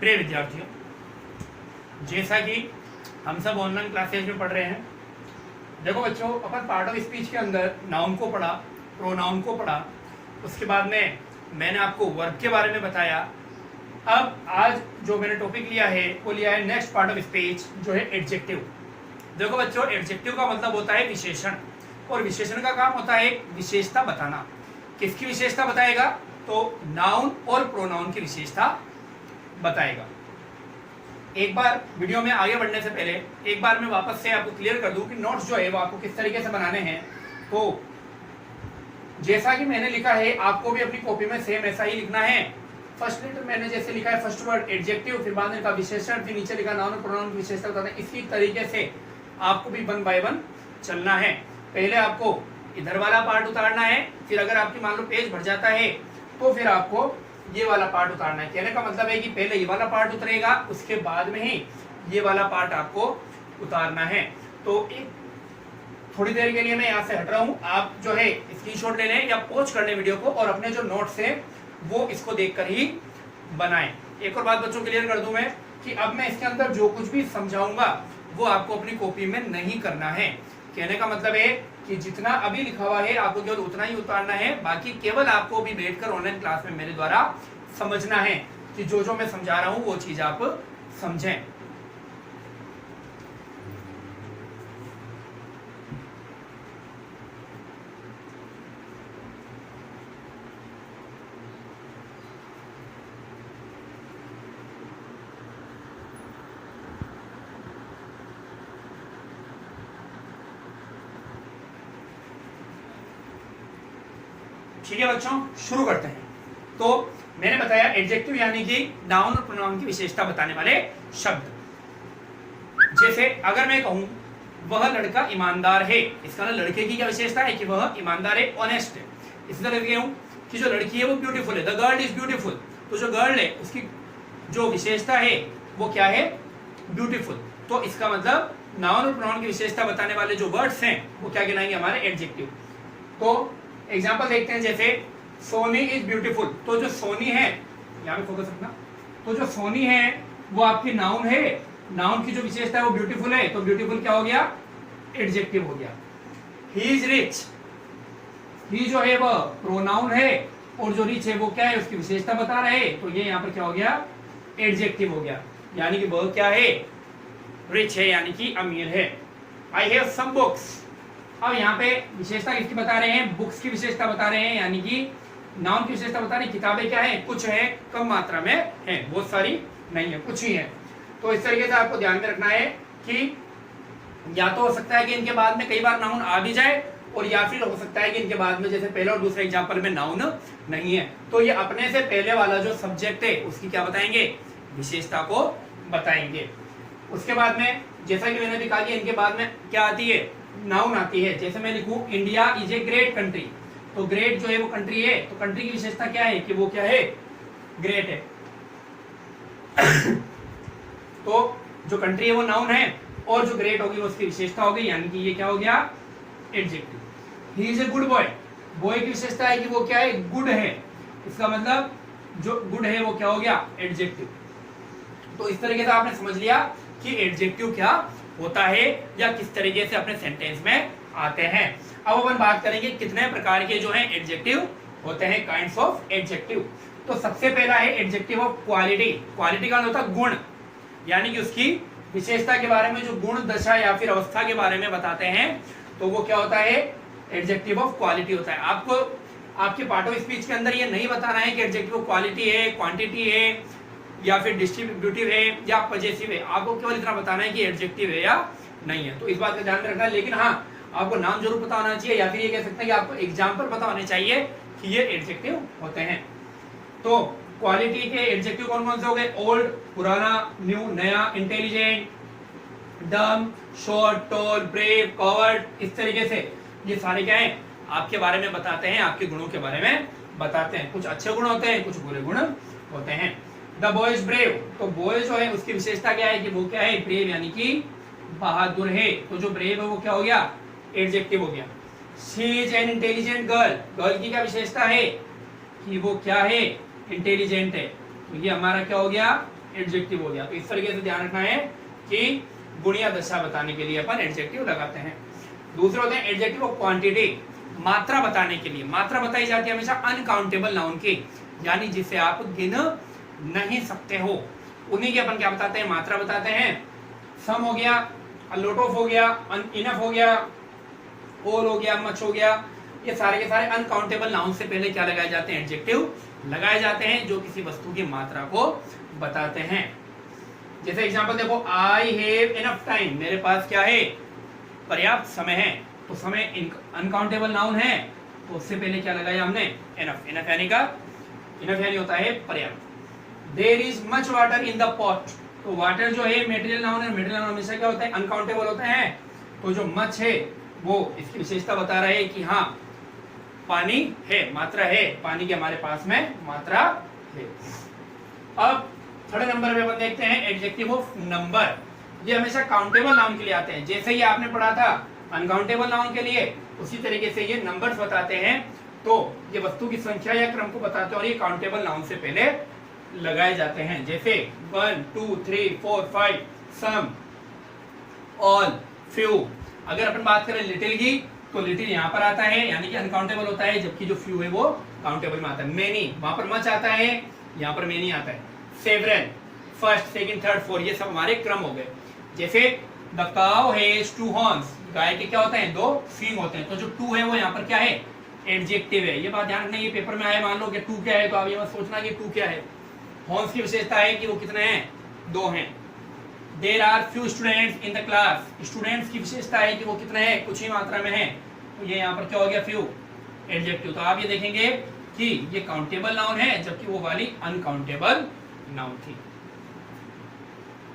प्रिय विद्यार्थियों, जैसा कि हम सब ऑनलाइन क्लासेज में पढ़ रहे हैं, देखो बच्चों, अपन पार्ट ऑफ स्पीच के अंदर नाउन को पढ़ा, प्रोनाउन को पढ़ा, उसके बाद में मैंने आपको वर्ब के बारे में बताया। अब आज जो मैंने टॉपिक लिया है वो लिया है नेक्स्ट पार्ट ऑफ स्पीच, जो है एडजेक्टिव। देखो बच्चों, एडजेक्टिव का मतलब होता है विशेषण, और विशेषण का काम होता है एक विशेषता बताना। किसकी विशेषता बताएगा? तो नाउन और प्रोनाउन की विशेषता बताएगा। एक बार वीडियो में आगे बढ़ने से पहले एक बार मैं वापस से आपको क्लियर कर दूं कि नोट्स जो है वो आपको किस तरीके से बनाने हैं। तो जैसा कि मैंने लिखा है, आपको भी अपनी कॉपी में सेम ऐसा ही लिखना है। फर्स्ट लेटर मैंने जैसे लिखा है, फर्स्ट वर्ड एडजेक्टिव, फिर बाद में लिखा विशेषण, फिर नीचे लिखा नाउन और प्रोनाउन की विशेषता बताना। इसी तरीके से आपको भी 1 बाय 1 चलना है। पहले आपको इधर वाला पार्ट उतारना है, फिर अगर आपकी मान लो पेज भर जाता है तो फिर आपको ये वाला पार्ट उतारना है। कहने का मतलब है कि पहले ये वाला पार्ट उतरेगा, उसके बाद में ही ये वाला पार्ट आपको उतारना है। तो एक थोड़ी देर के लिए मैं यहाँ से हट रहा हूँ, आप जो है स्क्रीनशॉट ले लें या पॉज कर लें वीडियो को, और अपने जो नोट्स है वो इसको देखकर ही बनाएं। एक और बात बच्चों क्लियर कर दूं मैं कि अब मैं इसके अंदर जो कुछ भी समझाऊंगा वो आपको अपनी कॉपी में नहीं करना है। कहने का मतलब है कि जितना अभी लिखा हुआ है आपको केवल उतना ही उतारना है, बाकी केवल आपको भी बैठकर ऑनलाइन क्लास में मेरे द्वारा समझना है कि जो जो मैं समझा रहा हूं वो चीज आप समझें। ठीक है बच्चों, शुरू करते हैं। तो मैंने बताया एडजेक्टिव यानी कि नाउन और प्रोनाउन की विशेषता बताने वाले शब्द। जैसे अगर मैं कहूं वह लड़का ईमानदार है, इसका मतलब लड़के की क्या विशेषता है कि वह ईमानदार है, ऑनेस्ट है। इसी तरह कहूं कि जो लड़की है वो ब्यूटीफुल है, द गर्ल इज ब्यूटीफुल, तो जो गर्ल है उसकी जो विशेषता है वो क्या है? ब्यूटीफुल। तो इसका मतलब नाउन और प्रोनाउन की विशेषता बताने वाले जो वर्ड्स हैं वो क्या कहलाएंगे? हमारे एडजेक्टिव। तो एग्जाम्पल देखते हैं, जैसे सोनी इज ब्यूटीफुल, तो जो सोनी है, यहाँ पे फोकस रखना, तो जो सोनी है वो आपकी नाउन है, नाउन की जो विशेषता है वो ब्यूटीफुल है, तो ब्यूटीफुल क्या हो गया? एडजेक्टिव हो गया। ही इज रिच, ही जो है वो प्रोनाउन है, और जो रिच है वो क्या है? उसकी विशेषता बता रहे हैं, तो ये यहाँ पर क्या हो गया? एडजेक्टिव हो गया। यानी कि वह क्या है? रिच है, यानी कि अमीर है। आई हैव सम बुक्स, अब यहाँ पे विशेषता किसकी बता रहे हैं? बुक्स की विशेषता बता रहे हैं, यानी कि नाउन की विशेषता बता रहे हैं। किताबें क्या है? कुछ है, कम मात्रा में है, बहुत सारी नहीं है, कुछ ही है। तो इस तरीके से आपको ध्यान में रखना है कि या तो हो सकता है कि इनके बाद में कई बार नाउन आ भी जाए, और या फिर हो सकता है कि इनके बाद में जैसे पहले और दूसरे एग्जाम्पल में नाउन नहीं है, तो ये अपने से पहले वाला जो सब्जेक्ट है उसकी क्या बताएंगे? विशेषता को बताएंगे। उसके बाद में जैसा कि मैंने भी कहा कि इनके बाद में क्या आती है? नाउन आती है। जैसे मैं लिखूं India is a great country, तो ग्रेट जो है वो कंट्री है, तो कंट्री की विशेषता क्या है? कि वो क्या है? ग्रेट है। तो जो कंट्री है वो नाउन है, और जो ग्रेट होगी वो उसकी विशेषता होगी, यानी कि ये क्या हो गया? Adjective. He is a good boy, boy की विशेषता है कि वो क्या है? गुड है, इसका मतलब जो गुड है वो क्या हो गया? एडजेक्टिव। तो इस तरीके से आपने समझ लिया कि एडजेक्टिव क्या होता है या किस तरीके से अपने सेंटेंस में आते हैं। अब अपन बात करेंगे कितने प्रकार के जो है एडजेक्टिव होते हैं, काइंड्स ऑफ एडजेक्टिव। तो सबसे पहला है एडजेक्टिव ऑफ क्वालिटी। क्वालिटी का मतलब होता है गुण, यानी कि उसकी विशेषता के बारे में, जो गुण, दशा या फिर अवस्था के बारे में बताते हैं, तो वो क्या होता है? एडजेक्टिव ऑफ क्वालिटी होता है। आपको आपके पार्ट ऑफ स्पीच के अंदर ये नहीं बताना है कि एडजेक्टिव ऑफ क्वालिटी है, क्वांटिटी है, या फिर डिस्ट्रीब्यूटिव है या पजेसिव है। आपको केवल इतना बताना है कि एडजेक्टिव है या नहीं है, तो इस बात का ध्यान रखना है। लेकिन हाँ, आपको नाम जरूर पता होना चाहिए, या फिर ये कह सकते हैं कि आपको एग्जाम्पल पता होने चाहिए कि ये एडजेक्टिव होते हैं। तो क्वालिटी के एडजेक्टिव कौन कौन से हो गए? ओल्ड, पुराना, न्यू, नया, इंटेलिजेंट, डम, शॉर्ट, टॉल, ब्रेव, कवर्ड, इस तरीके से ये सारे क्या है? आपके बारे में बताते हैं, आपके गुणों के बारे में बताते हैं। कुछ अच्छे गुण होते हैं, कुछ बुरे गुण होते हैं। द बॉय इज ब्रेव, तो बॉय जो है उसकी विशेषता क्या है? कि वो क्या है? ब्रेव, यानी कि बहादुर है, तो जो ब्रेव है वो क्या हो गया? एडजेक्टिव हो गया। She is an intelligent girl, girl की क्या विशेषता है? कि वो क्या है? इंटेलिजेंट है, तो ये हमारा क्या हो गया? एडजेक्टिव हो गया। तो इस तरीके से ध्यान रखना है कि गुण या दशा बताने के लिए अपन एडजेक्टिव लगाते हैं। दूसरे होते हैं एडजेक्टिव ऑफ क्वांटिटी, मात्रा बताने के लिए। मात्रा बताई जाती है हमेशा अनकाउंटेबल नाउन की, यानी जिसे आप गिन नहीं सकते हो, उन्हीं की अपन क्या बताते हैं, मात्रा बताते हैं। सम हो गया, अ लॉट ऑफ हो गया, इनफ हो गया, ऑल हो गया, मच हो गया, ये सारे के सारे अनकाउंटेबल नाउन से पहले क्या लगाए जाते हैं, एडजेक्टिव लगाए जाते हैं, जो किसी वस्तु की मात्रा को बताते हैं। जैसे एग्जांपल देखो, आई हैव इनफ टाइम, मेरे पास क्या है, पर्याप्त समय है। तो समय अनकाउंटेबल नाउन है, तो उससे पहले क्या लगाया हमने, इनफ। इनफ यानी होता है पर्याप्त। There is much water in the pot, तो वाटर जो है मटेरियल नाउन है, मटेरियल नाउन हमेशा क्या होता है, अनकाउंटेबल होता है। तो जो मच है वो इसकी विशेषता बता रहा है कि हाँ पानी है, मात्रा है, पानी की हमारे पास में मात्रा है। अब थर्ड नंबर पे अपन देखते हैं एडजेक्टिव ऑफ नंबर। ये हमेशा काउंटेबल नाउन के लिए आते हैं, जैसे ही आपने पढ़ा था अनकाउंटेबल नाउन के लिए, उसी तरीके से ये नंबर्स बताते हैं। तो ये वस्तु की संख्या या क्रम को बताते हैं और ये काउंटेबल नाउन से पहले लगाए जाते हैं। जैसे 1 2 3 4 5, सम, ऑल, फ्यू। अगर अपन बात करें लिटिल की, तो लिटिल यहाँ पर आता है, यानी कि अनकाउंटेबल होता है, जबकि जो फ्यू है वो काउंटेबल में आता है। मेनी, वहां पर मच आता है, यहाँ पर मेनी आता है। Several, first, second, third, fourth, ये सब हमारे क्रम हो गए। जैसे द काउ हैज 2 हॉर्न्स, गाय के क्या होते हैं, 2 सींग होते हैं। तो जो 2 है वो यहाँ पर क्या है, एडजेक्टिव है। ये बात ध्यान रखना, ये पेपर में आए, मान लो कि 2 क्या है, तो आप ये मत सोचना कि 2 क्या है। हॉर्न्स की विशेषता है कि वो कितने हैं, 2 हैं। There are few students in the class, students की विशेषता है कि वो कितने हैं, कुछ ही मात्रा में हैं। तो ये यहाँ पर क्या हो गया, फ्यू, एडजेक्टिव। तो आप ये देखेंगे कि ये काउंटेबल नाउन है, जबकि वो वाली अनकाउंटेबल नाउन थी।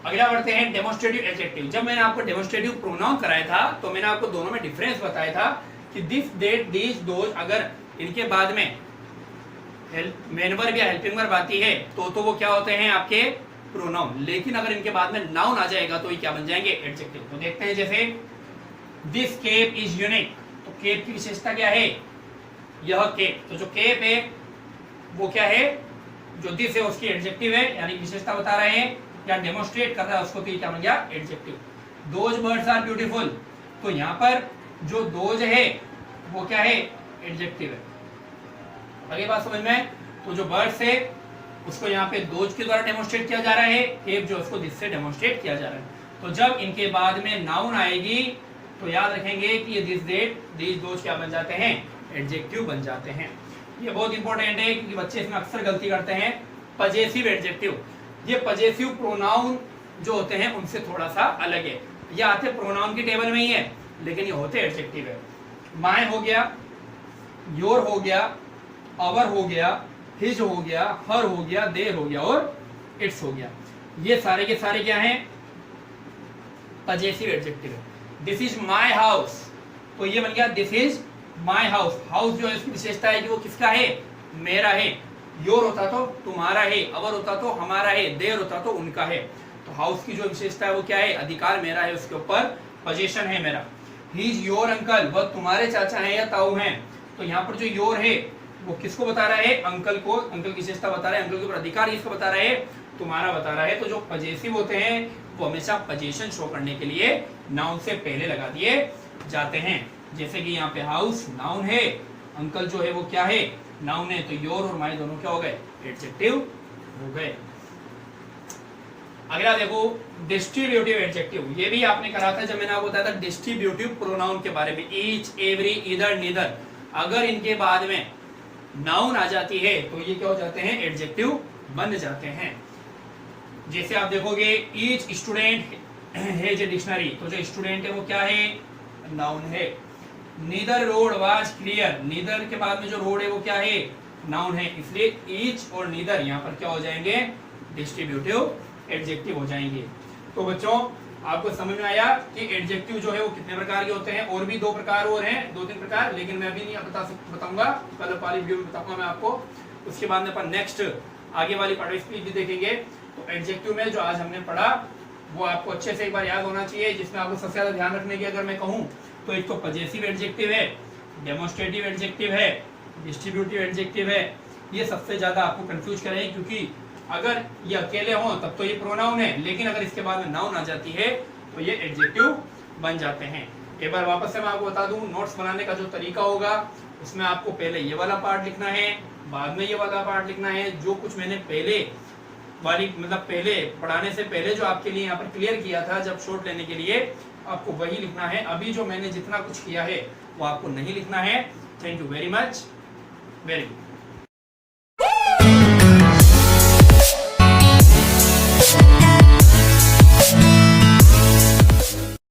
अगला बढ़ते हैं डेमोन्स्ट्रेटिव एडजेक्टिव। जब मैंने आपको डेमोन्स्ट्रेटिव प्रोनाउन कराया था, तो मैंने आपको दोनों में डिफरेंस बताया था कि दिस, दैट, दीज, दोज, अगर इनके बाद में मेन वर्ब या हेल्पिंग वर्ब आती है तो वो क्या होते हैं, आपके प्रोनाउन। लेकिन अगर इनके बाद में नाउन आ जाएगा तो ये क्या बन जाएंगे, एडजेक्टिव। तो देखते हैं, जैसे दिस केप इज यूनिक, तो केप की विशेषता क्या है, यह केप। तो जो केप है वो क्या है, जो दिस है उसकी एडजेक्टिव है, यानी विशेषता बता रहे हैं या डेमोन्स्ट्रेट कर रहा है उसको, तो ये क्या बन गया, adjective. Those birds are beautiful, तो यहाँ पर जो दोज है वो क्या है, एडजेक्टिव है। अगली बात समझ में, तो जो बर्ड्स है उसको यहाँ पे दोज के द्वारा डेमोन्स्ट्रेट किया जा रहा है, केप जो उसको दिस से डेमोन्स्ट्रेट किया जा रहा है। तो जब इनके बाद में नाउन आएगी तो याद रखेंगे कि ये दिस, दैट, दीज, दोज क्या बन जाते हैं, एडजेक्टिव बन जाते हैं। ये बहुत इंपॉर्टेंट है क्योंकि बच्चे इसमें अक्सर गलती करते हैं। पजेसिव एडजेक्टिव, ये पजेसिव प्रोनाउन जो होते हैं उनसे थोड़ा सा अलग है। ये आते प्रोनाउन की टेबल में ही है, लेकिन ये होते एडजेक्टिव है। माय हो गया, योर हो गया, अवर हो गया, हिज हो गया, हर हो गया, देयर हो गया और इट्स हो गया। ये सारे के सारे क्या हैं, पजेसिव एडजेक्टिव है। दिस इज माय हाउस, तो ये बन गया this is my house. House जो है उसकी विशेषता है कि वो किसका है, मेरा है। योर होता तो तुम्हारा है, अवर होता तो हमारा है, देयर होता तो उनका है। तो हाउस की जो विशेषता है वो क्या है, अधिकार मेरा है उसके ऊपर, पोजीशन है मेरा। ही इज योर अंकल, वह तुम्हारे चाचा हैं या ताऊ हैं। तो यहाँ पर जो योर है वो किसको बता रहा है, अंकल को, अंकल की विशेषता बता रहा है, अंकल के ऊपर अधिकार किसको बता रहा है, तुम्हारा बता रहा है। तो जो पजेसिव होते हैं वो हमेशा पोजीशन शो करने के लिए नाउन से पहले लगा दिए जाते हैं। जैसे कि यहाँ पे हाउस नाउन है, अंकल जो है वो क्या है, नाउन है। तो योर और माय दोनों क्या हो गए, एडजेक्टिव हो गए। अगला देखो डिस्ट्रीब्यूटिव एडजेक्टिव। ये भी आपने करा था जब मैंने आपको बताया था डिस्ट्रीब्यूटिव प्रोनाउन के बारे में, ईच, एवरी, ईदर, नीदर। अगर इनके बाद में नाउन आ जाती है तो ये क्या हो जाते हैं, एडजेक्टिव बन जाते हैं। जैसे आप देखोगे each student has a dictionary, तो जो स्टूडेंट है वो क्या है, नाउन है। Neither road was clear, neither के बाद में जो रोड है वो क्या है, नाउन है। इसलिए ईच और नीदर यहाँ पर क्या हो जाएंगे, डिस्ट्रीब्यूटिव एडजेक्टिव हो जाएंगे। तो बच्चों आपको समझ में आया कि एडजेक्टिव जो है वो कितने प्रकार के होते हैं। और भी 2 प्रकार और हैं, 2-3 प्रकार, लेकिन मैं अभी नहीं बताऊंगा, कल वाली वीडियो में बताऊंगा मैं आपको। उसके बाद में अपन नेक्स्ट आगे वाली पार्ट ऑफ स्पीच भी देखेंगे। तो एडजेक्टिव में जो आज हमने पढ़ा वो आपको अच्छे से एक बार याद होना चाहिए, जिसमें आपको सबसे ज्यादा ध्यान रखने की अगर मैं कहूँ तो एक तो पजेसिव एडजेक्टिव है, डेमोन्स्ट्रेटिव एडजेक्टिव है, डिस्ट्रीब्यूटिव एडजेक्टिव है। ये सबसे ज्यादा आपको कंफ्यूज करें, क्योंकि अगर ये अकेले हो तब तो ये प्रोनाउन है, लेकिन अगर इसके बाद में नाउन आ जाती है तो ये एडजेक्टिव बन जाते हैं। एक बार वापस से मैं आपको बता दूं, नोट्स बनाने का जो तरीका होगा उसमें आपको पहले ये वाला पार्ट लिखना है, बाद में ये वाला पार्ट लिखना है। जो कुछ मैंने पहले वाली मतलब पहले पढ़ाने से पहले जो आपके लिए यहाँ पर क्लियर किया था जब शॉर्ट लेने के लिए, आपको वही लिखना है। अभी जो मैंने जितना कुछ किया है वो आपको नहीं लिखना है। Thank you very much, very good.